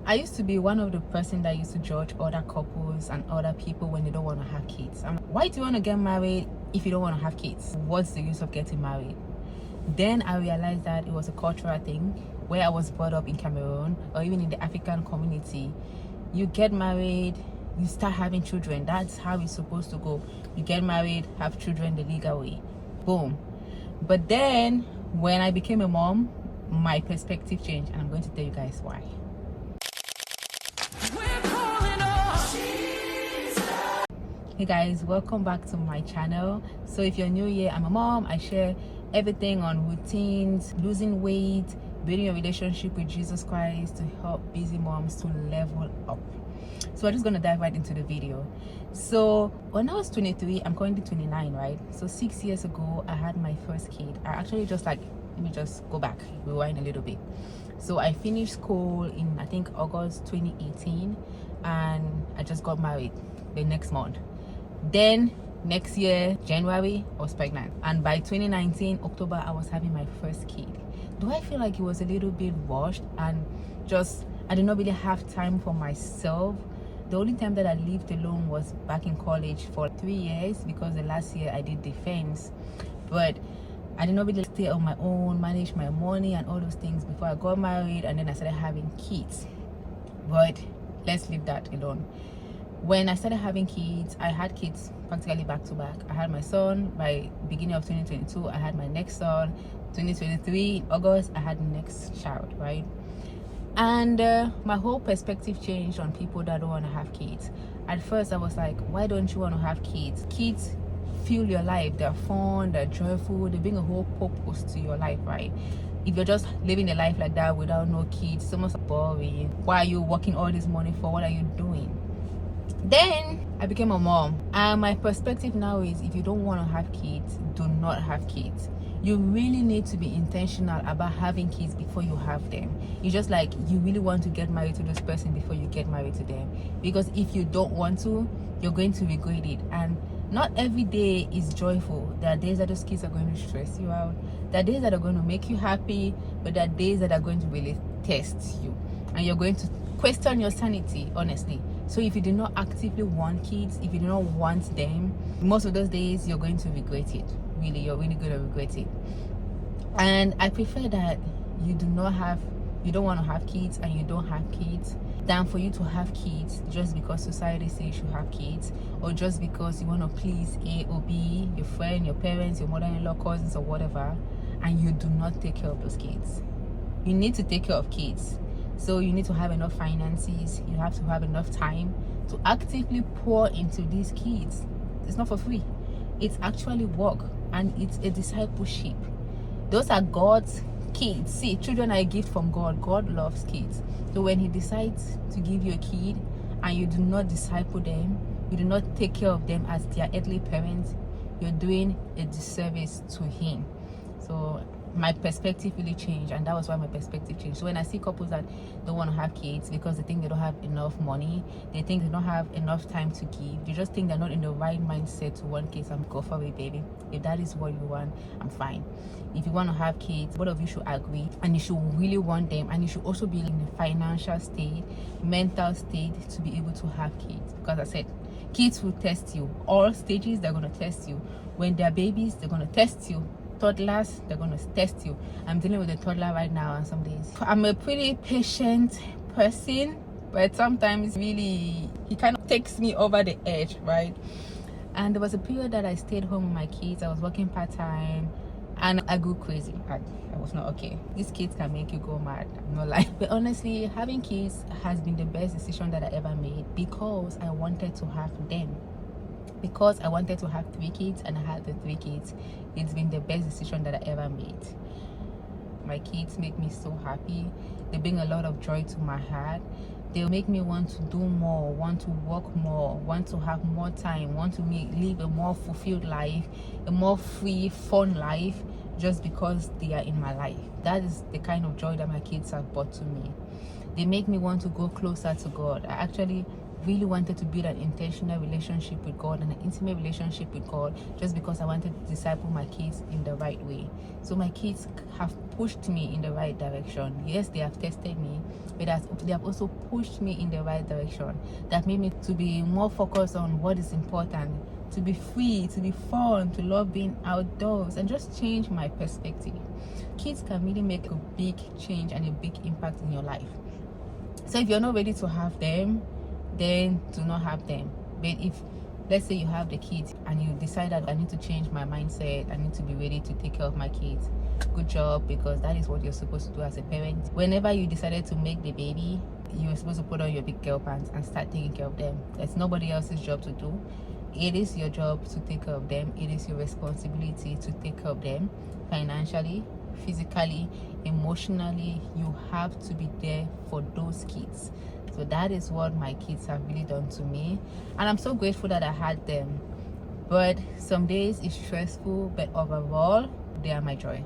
I used to be one of the person that used to judge other couples and other people when they don't want to have kids. Why do you want to get married if you don't want to have kids? What's the use of getting married? Then I realized that it was a cultural thing. Where I was brought up in Cameroon or even in the African community, you get married, you start having children. That's how it's supposed to go. You get married, have children the legal way. Boom. But then when I became a mom, my perspective changed, and I'm going to tell you guys why. Hey guys, welcome back to my channel. So if you're new here, I'm a mom. I share everything on routines, losing weight, building a relationship with Jesus Christ to help busy moms to level up. So we're just gonna dive right into the video. So when I was 23, I'm currently 29, right? So 6 years ago, I had my first kid. I actually let me just go back, rewind a little bit. So I finished school in, I think, August 2018, and I just got married the next month. Then next year, January, I was pregnant, and by 2019 October, I was having my first kid. Do I feel like it was a little bit rushed and just I did not really have time for myself? The only time that I lived alone was back in college for 3 years, because the last year I did defense, but I did not really stay on my own, manage my money and all those things before I got married, and then I started having kids. But let's leave that alone. When I started having kids, I had kids practically back to back. I had my son by beginning of 2022. I had my next son 2023 August. I had the next child, right? And my whole perspective changed on people that don't want to have kids. At first I was like, why don't you want to have kids? Kids fuel your life. They're fun, they're joyful, they bring a whole purpose to your life, right? If you're just living a life like that without no kids, it's almost boring. Why are you working all this money for? What are you doing? Then I became a mom, and my perspective now is, if you don't want to have kids, do not have kids. You really need to be intentional about having kids before you have them. It's just like you really want to get married to this person before you get married to them, because if you don't want to, you're going to regret it. And not every day is joyful. There are days that those kids are going to stress you out. There are days that are going to make you happy, but there are days that are going to really test you, and you're going to question your sanity, honestly. So if you do not actively want kids, if you do not want them, most of those days you're going to regret it. Really, you're really going to regret it. And I prefer that you don't want to have kids and you don't have kids, than for you to have kids just because society says you should have kids, or just because you want to please A or B, your friend, your parents, your mother-in-law, cousins, or whatever, and you do not take care of those kids. You need to take care of kids. So you need to have enough finances, you have to have enough time to actively pour into these kids. It's not for free. It's actually work, and it's a discipleship. Those are God's kids. See, children are a gift from God. God loves kids. So when he decides to give you a kid and you do not disciple them, you do not take care of them as their earthly parents, you're doing a disservice to him. So my perspective really changed, and that was why my perspective changed. So when I see couples that don't want to have kids because they think they don't have enough money, they think they don't have enough time to give, they just think they're not in the right mindset to want kids, I'm go for it, baby. If that is what you want, I'm fine. If you want to have kids, both of you should agree, and you should really want them, and you should also be in a financial state, mental state to be able to have kids. Because I said, kids will test you. All stages, they're going to test you. When they're babies, they're going to test you. Toddlers, they're going to test you. I'm dealing with a toddler right now, and some days I'm a pretty patient person, but sometimes really he kind of takes me over the edge, right? And there was a period that I stayed home with my kids. I was working part-time, and I grew crazy. I was not okay. These kids can make you go mad, I'm not lying. But honestly, having kids has been the best decision that I ever made, because I wanted to have them. Because I wanted to have 3 kids, and I had the 3 kids. It's been the best decision that I ever made. My kids make me so happy. They bring a lot of joy to my heart. They'll make me want to do more, want to work more, want to have more time, want to live a more fulfilled life, a more free, fun life, just because they are in my life. That is the kind of joy that my kids have brought to me. They make me want to go closer to God. I actually really wanted to build an intentional relationship with God and an intimate relationship with God, just because I wanted to disciple my kids in the right way. So my kids have pushed me in the right direction. Yes, they have tested me, but they have also pushed me in the right direction. That made me to be more focused on what is important, to be free, to be fun, to love being outdoors, and just change my perspective. Kids can really make a big change and a big impact in your life. So if you're not ready to have them, then do not have them. But if, let's say, you have the kids and you decide that I need to change my mindset, I need to be ready to take care of my kids, good job, because that is what you're supposed to do as a parent. Whenever you decided to make the baby, you were supposed to put on your big girl pants and start taking care of them. It's nobody else's job to do. It is your job to take care of them. It is your responsibility to take care of them financially, physically, emotionally. You have to be there for those kids. So that is what my kids have really done to me, and I'm so grateful that I had them. But some days it's stressful, but overall they are my joy,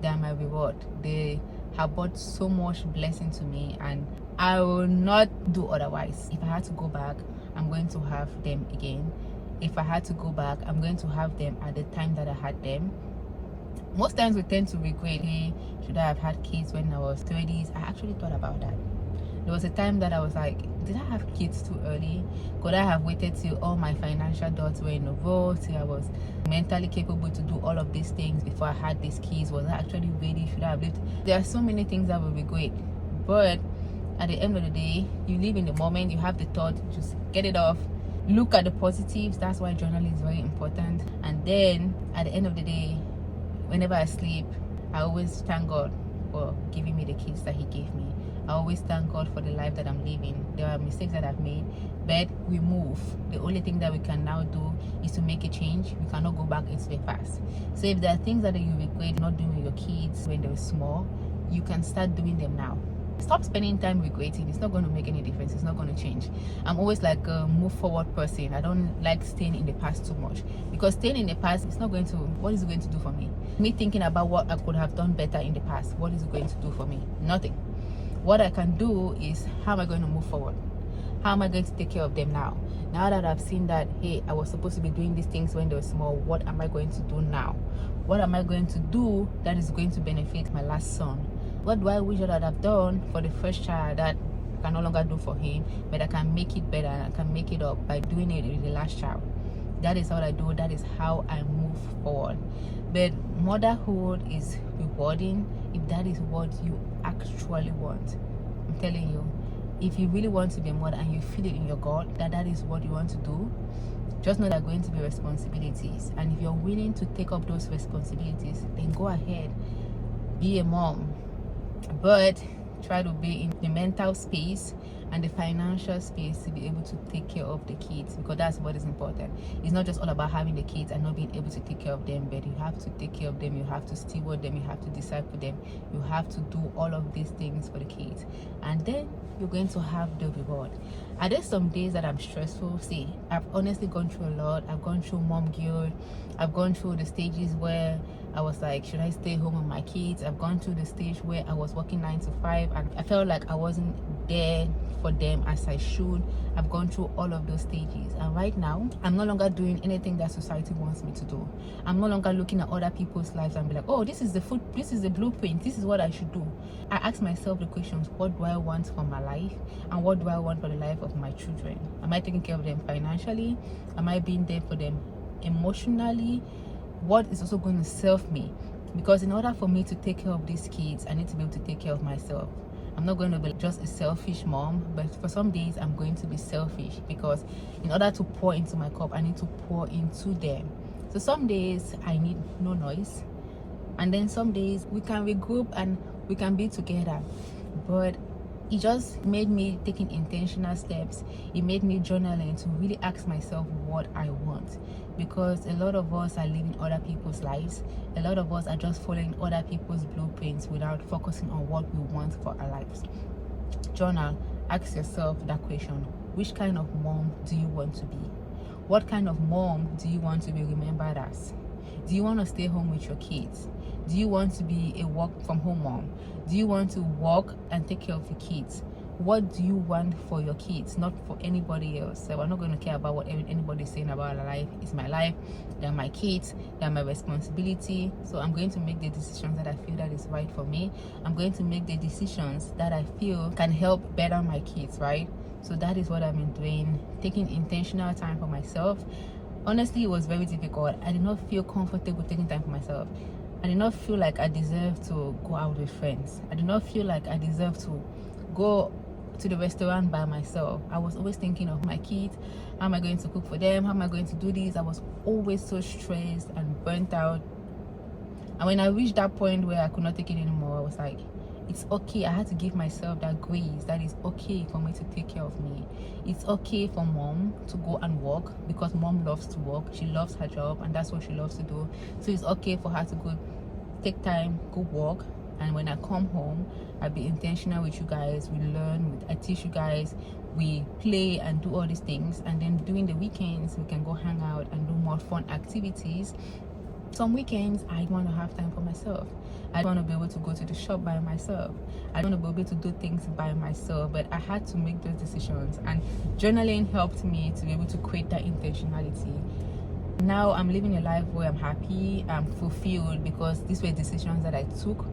they are my reward. They have brought so much blessing to me, and I will not do otherwise. If I had to go back, I'm going to have them again. If I had to go back, I'm going to have them at the time that I had them. Most times we tend to regret, hey, should I have had kids when I was 30s? I actually thought about that. There was a time that I was like, did I have kids too early? Could I have waited till all my financial dots were in a row, till I was mentally capable to do all of these things before I had these kids? Was I actually ready? Should I have lived? There are so many things that will regret. But at the end of the day, you live in the moment, you have the thought, just get it off. Look at the positives. That's why journaling is very important. And then at the end of the day, whenever I sleep, I always thank God for giving me the kids that He gave me. I always thank God for the life that I'm living. There are mistakes that I've made, but we move. The only thing that we can now do is to make a change. We cannot go back into the past. So if there are things that you regret not doing with your kids when they were small, you can start doing them now. Stop spending time regretting. It's not going to make any difference. It's not going to change. I'm always like a move forward person. I don't like staying in the past too much, because staying in the past, it's not going to, what is it going to do for me? Me thinking about what I could have done better in the past, what is it going to do for me? Nothing. What I can do is, how am I going to move forward? How am I going to take care of them now? Now that I've seen that, hey, I was supposed to be doing these things when they were small, what am I going to do now? What am I going to do that is going to benefit my last son? What do I wish that I'd have done for the first child that I can no longer do for him, but I can make it better and I can make it up by doing it with the last child? That is what I do. That is how I move forward. But motherhood is rewarding if that is what you actually want. I'm telling you, if you really want to be a mother and you feel it in your gut that that is what you want to do, just know there are going to be responsibilities. And if you're willing to take up those responsibilities, then go ahead, be a mom. But try to be in the mental space and the financial space to be able to take care of the kids, because that's what is important. It's not just all about having the kids and not being able to take care of them, but you have to take care of them, you have to steward them, you have to disciple them, you have to do all of these things for the kids, and then you're going to have the reward. Are there some days that I'm stressful? See, I've honestly gone through a lot. I've gone through mom guilt. I've gone through the stages where I was like, should I stay home with my kids? I've gone through the stage where I was working 9 to 5 and I felt like I wasn't there for them as I should. I've gone through all of those stages, and right now I'm no longer doing anything that society wants me to do. I'm no longer looking at other people's lives and be like, oh, this is the blueprint, this is what I should do. I ask myself the questions, what do I want for my life, and what do I want for the life of my children? Am I taking care of them financially? Am I being there for them emotionally? What is also going to serve me? Because in order for me to take care of these kids, I need to be able to take care of myself. I'm not going to be just a selfish mom, but for some days I'm going to be selfish, because in order to pour into my cup, I need to pour into them. So some days I need no noise, and then some days we can regroup and we can be together. But it just made me taking intentional steps. It made me journaling to really ask myself what I want, because a lot of us are living other people's lives. A lot of us are just following other people's blueprints without focusing on what we want for our lives. Journal, ask yourself that question: which kind of mom do you want to be? What kind of mom do you want to be remembered as? Do you want to stay home with your kids? Do you want to be a work from home mom? Do you want to work and take care of the kids what do you want for your kids, not for anybody else. So I'm not going to care about what anybody's saying about our life. It's my life, they're my kids, they're my responsibility. So I'm going to make the decisions that I feel that is right for me. I'm going to make the decisions that I feel can help better my kids, right? So that is what I've been doing, taking intentional time for myself. Honestly, it was very difficult. I did not feel comfortable taking time for myself. I did not feel like I deserved to go out with friends. I did not feel like I deserved to go to the restaurant by myself. I was always thinking of my kids. How am I going to cook for them? How am I going to do this? I was always so stressed and burnt out. And when I reached that point where I could not take it anymore, I was like, it's okay. I had to give myself that grace that it's okay for me to take care of me. It's okay for mom to go and work, because mom loves to work. She loves her job and that's what she loves to do. So it's okay for her to go take time, go work, and when I come home, I'll be intentional with you guys. We learn, I teach you guys, we play and do all these things, and then during the weekends we can go hang out and do more fun activities. Some weekends I want to have time for myself. I want to be able to go to the shop by myself. I want to be able to do things by myself. But I had to make those decisions, and journaling helped me to be able to create that intentionality. Now I'm living a life where I'm happy, I'm fulfilled, because these were decisions that I took,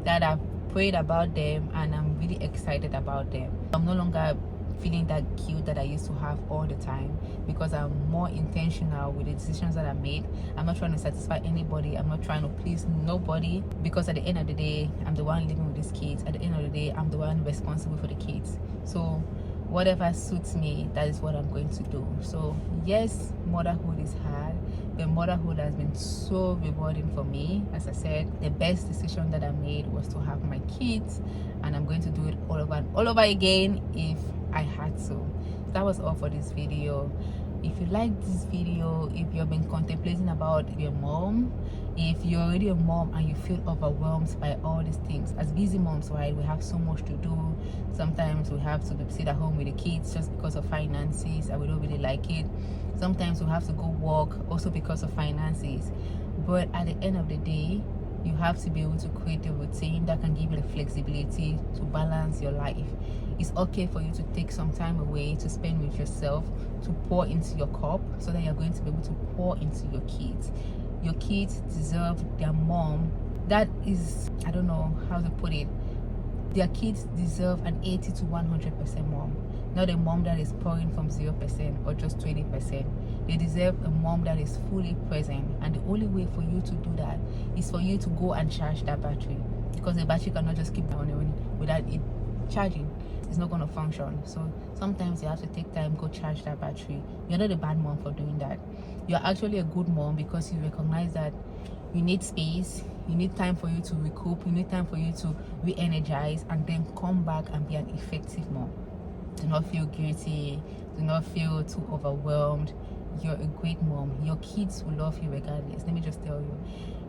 that I've prayed about them, and I'm really excited about them. I'm no longer feeling that guilt that I used to have all the time, because I'm more intentional with the decisions that I made. I'm not trying to satisfy anybody. I'm not trying to please nobody, because at the end of the day, I'm the one living with these kids. At the end of the day, I'm the one responsible for the kids. So whatever suits me, that is what I'm going to do. So yes, motherhood is hard, but motherhood has been so rewarding for me. As I said, the best decision that I made was to have my kids, and I'm going to do it all over and all over again if I had to. That was all for this video. If you like this video, if you've been contemplating about your mom, if you're already a mom and you feel overwhelmed by all these things, as busy moms, right, we have so much to do. Sometimes we have to sit at home with the kids just because of finances and we don't really like it. Sometimes we have to go work also because of finances. But at the end of the day, you have to be able to create a routine that can give you the flexibility to balance your life. It's okay for you to take some time away to spend with yourself, to pour into your cup, so that you're going to be able to pour into your kids. Your kids deserve their mom that is, I don't know how to put it, their kids deserve an 80 to 100% mom, not a mom that is pouring from 0% or just 20%. They deserve a mom that is fully present, and the only way for you to do that is for you to go and charge that battery, because the battery cannot just keep on without it charging. It's not going to function. So sometimes you have to take time, go charge that battery. You're not a bad mom for doing that. You're actually a good mom, because you recognize that you need space, you need time for you to recoup, you need time for you to re-energize, and then come back and be an effective mom. Do not feel guilty, do not feel too overwhelmed. You're a great mom. Your kids will love you regardless. Let me just tell you,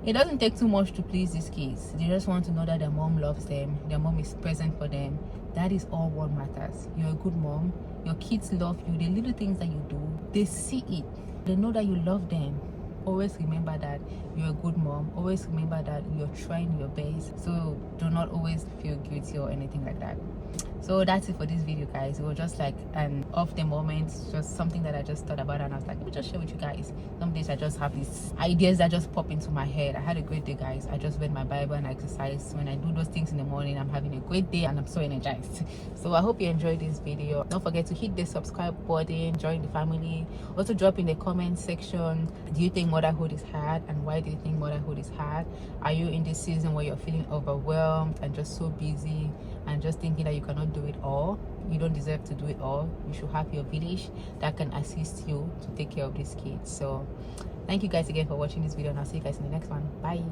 it doesn't take too much to please these kids. They just want to know that their mom loves them, their mom is present for them. That is all what matters. You're a good mom. Your kids love you. The little things that you do, they see it. They know that you love them. Always remember that you're a good mom. Always remember that you're trying your best. So do not always feel guilty or anything like that. So that's it for this video, guys. It was just like an off the moment, just something that I just thought about, and I was like, let me just share with you guys. Some days I just have these ideas that just pop into my head. I had a great day, guys. I just read my Bible and I exercised. When I do those things in the morning, I'm having a great day and I'm so energized. So I hope you enjoyed this video. Don't forget to hit the subscribe button, join the family. Also drop in the comment section, do you think motherhood is hard, and why do you think motherhood is hard? Are you in this season where you're feeling overwhelmed and just so busy and just thinking that you cannot do it all? You don't deserve to do it all. You should have your village that can assist you to take care of these kids. So thank you guys again for watching this video, and I'll see you guys in the next one. Bye.